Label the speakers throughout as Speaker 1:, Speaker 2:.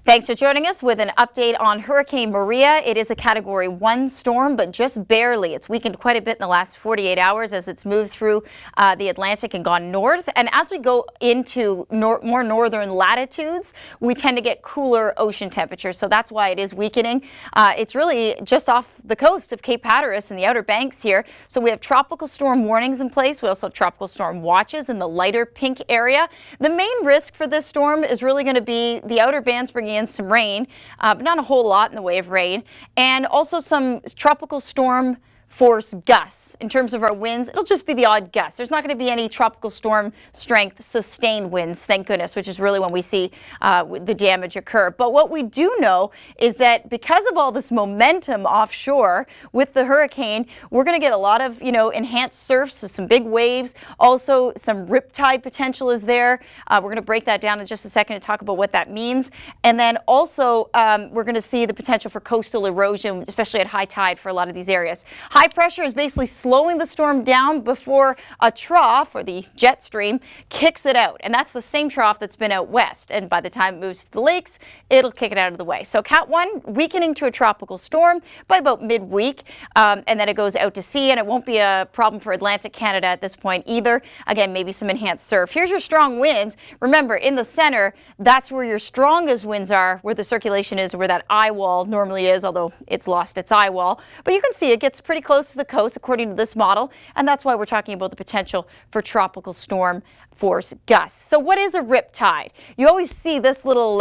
Speaker 1: Thanks for joining us with an update on Hurricane Maria. It is a Category 1 storm, but just barely. It's weakened quite a bit in the last 48 hours as it's moved through the Atlantic and gone north. And as we go into more northern latitudes, we tend to get cooler ocean temperatures. So that's why it is weakening. It's really just off the coast of Cape Hatteras and the Outer Banks here. So we have tropical storm warnings in place. We also have tropical storm watches in the lighter pink area. The main risk for this storm is really going to be the outer bands bringing in some rain, but not a whole lot in the way of rain, and also some tropical storm force gusts. In terms of our winds, it'll just be the odd gust. There's not going to be any tropical storm strength sustained winds, thank goodness, which is really when we see the damage occur. But what we do know is that because of all this momentum offshore with the hurricane, we're going to get a lot of, enhanced surf, so some big waves. Also, some riptide potential is there. We're going to break that down in just a second to talk about what that means. And then also, we're going to see the potential for coastal erosion, especially at high tide for a lot of these areas. High pressure is basically slowing the storm down before a trough, or the jet stream, kicks it out. And that's the same trough that's been out west. And by the time it moves to the lakes, it'll kick it out of the way. So Cat 1 weakening to a tropical storm by about midweek. And then it goes out to sea, and it won't be a problem for Atlantic Canada at this point either. Again, maybe some enhanced surf. Here's your strong winds. Remember, in the center, that's where your strongest winds are, where the circulation is, where that eye wall normally is, although it's lost its eye wall. But you can see it gets pretty close to the coast according to this model, and that's why we're talking about the potential for tropical storm force gusts. So what is a riptide? You always see this little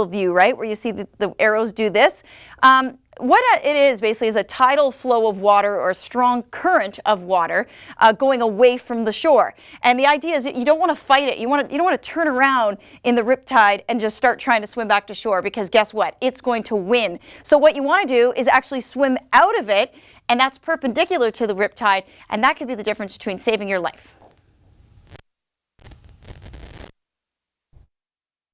Speaker 1: view, right, where you see the arrows do this. What it is basically is a tidal flow of water, or a strong current of water going away from the shore. And the idea is that you don't want to fight it. You don't want to turn around in the riptide and just start trying to swim back to shore, because guess what? It's going to win. So what you want to do is actually swim out of it, and that's perpendicular to the riptide, and that could be the difference between saving your life.